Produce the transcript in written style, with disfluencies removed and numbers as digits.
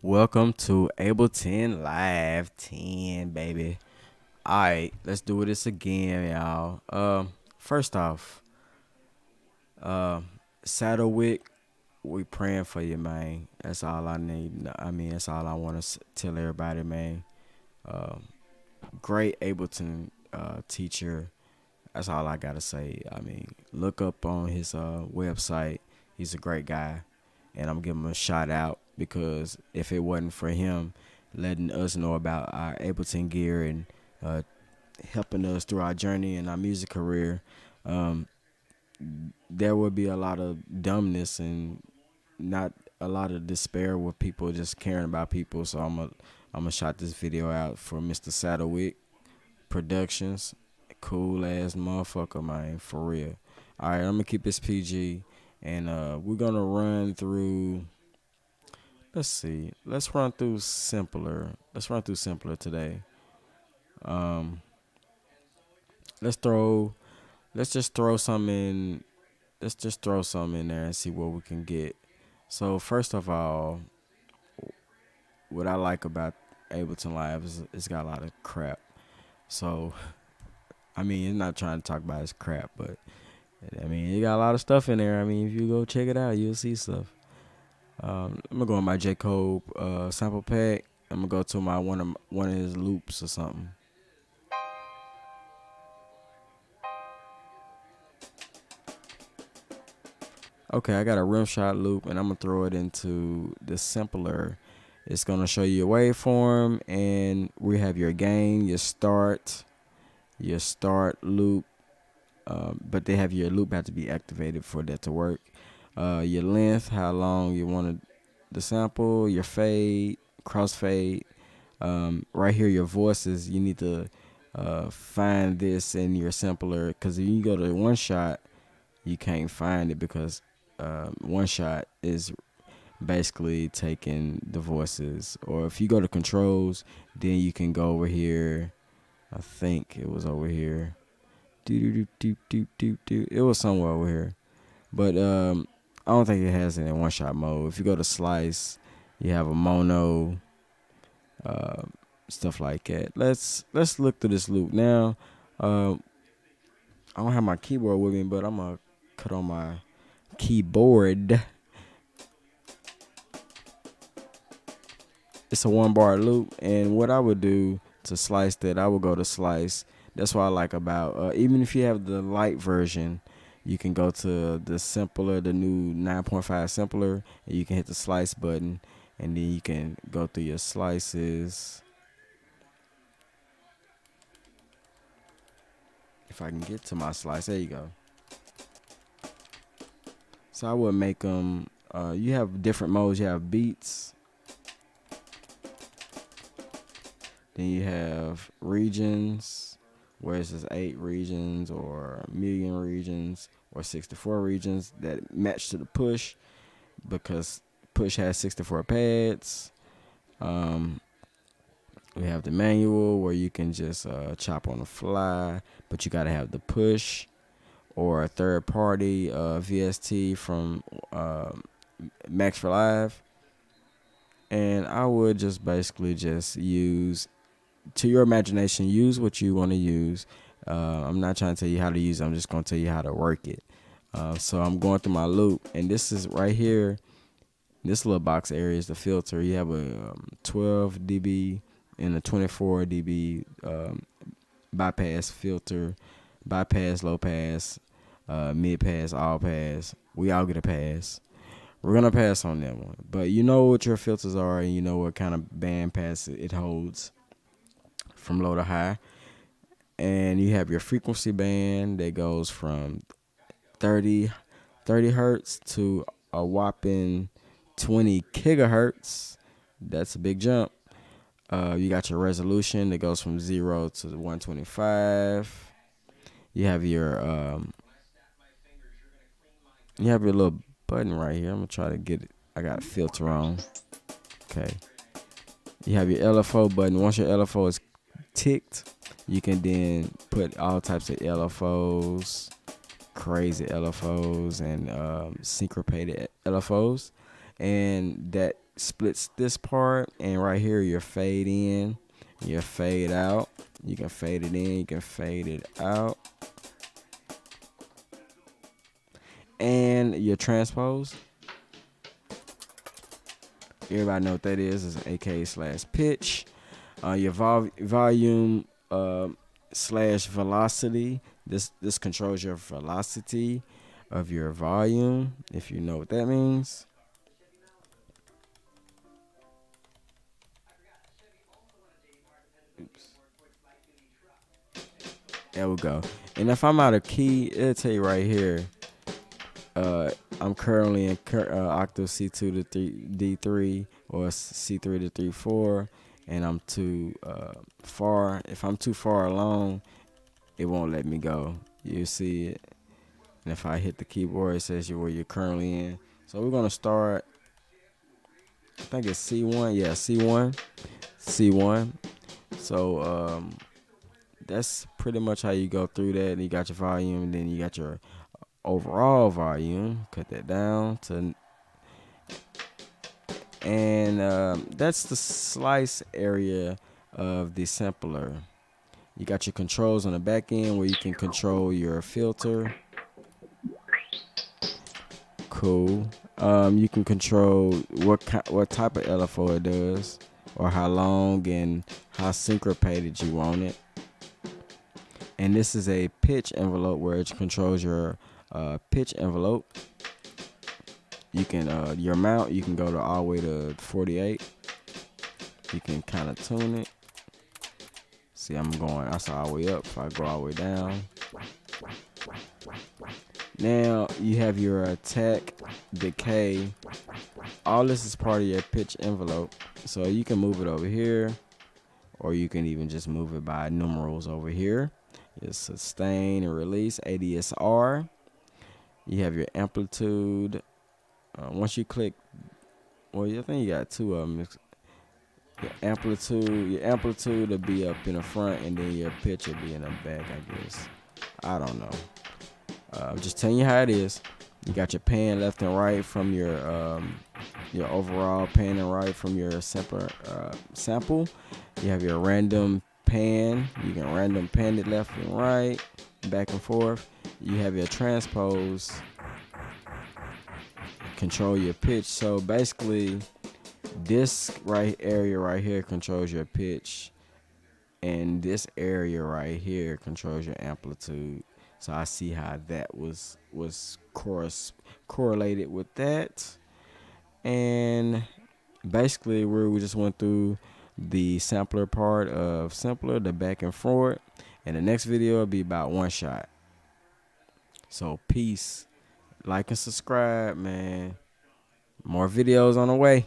Welcome to Ableton Live 10, baby. Alright, let's do this again, y'all. First off, uh, Saddlewick, we praying for you, man. That's all I need. I mean, that's all I want to tell everybody, man. Um, Great Ableton teacher. That's all I gotta say. I mean, look up on his website. He's a great guy, and I'm giving him a shout out because if it wasn't for him letting us know about our Ableton gear and uh, helping us through our journey and our music career, um, there would be a lot of dumbness and not a lot of despair with people just caring about people. So I'm gonna shout this video out for Mr. Saddlewick Productions. Cool ass motherfucker, man, for real. All right, I'm gonna keep this PG, and we're gonna run through. Let's see. Let's run through simpler. Let's run through simpler today. Um, let's throw. Let's just throw some in. Let's just throw some in there and see what we can get. So first of all, what I like about Ableton Live is it's got a lot of crap. So I mean, it's not trying to talk about his crap, but I mean, you got a lot of stuff in there. I mean, if you go check it out, you'll see stuff. I'm gonna go on my J Cole sample pack. I'm gonna go to my one of his loops or something. Okay, I got a rim shot loop, and I'm gonna throw it into the simpler. It's gonna show you a waveform, and we have your gain, your start loop. But they have your loop have to be activated for that to work. Your length, how long you want the sample, your fade, crossfade. Right here, your voices. You need to find this in your sampler because if you go to one shot, you can't find it because one shot is basically taking the voices. Or if you go to controls, then you can go over here. I think it was over here. It was somewhere over here. But I don't think it has it in one shot mode. If you go to slice, you have a mono, uh, stuff like that. Let's look through this loop now. Uh, I don't have my keyboard with me, but I'm gonna cut on my keyboard. It's a 1 bar loop, and what I would do to slice that, I would go to slice. That's what I like about even if you have the light version, you can go to the simpler, the new 9.5 simpler, and you can hit the slice button, and then you can go through your slices. If I can get to my slice, there you go. So I would make them. You have different modes. You have beats. Then you have regions, where it says 8 regions or a million regions or 64 regions that match to the push because push has 64 pads. We have the manual where you can just chop on the fly, but you got to have the push or a third party VST from Max for Live. And I would just basically just use to your imagination, use what you want to use. I'm not trying to tell you how to use it. I'm just going to tell you how to work it. So I'm going through my loop, and this is right here. This little box area is the filter. You have a 12 dB and a 24 dB bypass filter, bypass, low pass, mid pass, all pass. We all get a pass. We're going to pass on that one. But you know what your filters are, and you know what kind of band pass it holds from low to high. And you have your frequency band that goes from 30 hertz to a whopping 20 gigahertz. That's a big jump. You got your resolution that goes from 0 to 125. You have your little button right here. I'm gonna try to get it. I got a filter on. Okay. You have your LFO button. Once your LFO is ticked, you can then put all types of LFOs, crazy LFOs, and syncopated LFOs. and that splits this part. And right here, your fade in, your fade out. You can fade it in, you can fade it out, and your transpose. Everybody know what that is. It's an AK/pitch. Your volume slash velocity. This controls your velocity of your volume, if you know what that means. Oops. There we go. And if I'm out of key, it'll tell you right here. I'm currently in octave C2 to D3 or C3 to 3/4, and I'm too far. If I'm too far along, it won't let me go. You see it, and if I hit the keyboard, it says where you're currently in. So we're gonna start. I think it's C1. Yeah, C1. C1. So that's pretty much how you go through that. And you got your volume, and then you got your overall volume. Cut that down to, and that's the slice area of the sampler. You got your controls on the back end where you can control your filter. Cool. You can control what type of LFO it does, or how long and how syncopated you want it. And this is a pitch envelope where it controls your pitch envelope. You can your mount, you can go to all the way to 48. You can kind of tune it. See, I saw all the way up. If I go all the way down, now you have your attack, decay. All this is part of your pitch envelope, so you can move it over here, or you can even just move it by numerals over here. Your sustain and release, ADSR. You have your amplitude. Once you click, well, I think you got two of them. Your amplitude will be up in the front, and then your pitch will be in the back, I guess. I don't know. I'm just telling you how it is. You got your pan left and right from your overall pan and right from your sample. You have your random pan. You can random pan it left and right, back and forth. You have your transpose. Control your pitch. So basically, this area right here controls your pitch, and this area right here controls your amplitude. So I see how that was correlated with that. And basically we just went through the sampler part of simpler, the back and forth. And the next video will be about one shot. So peace. Like and subscribe, man. More videos on the way.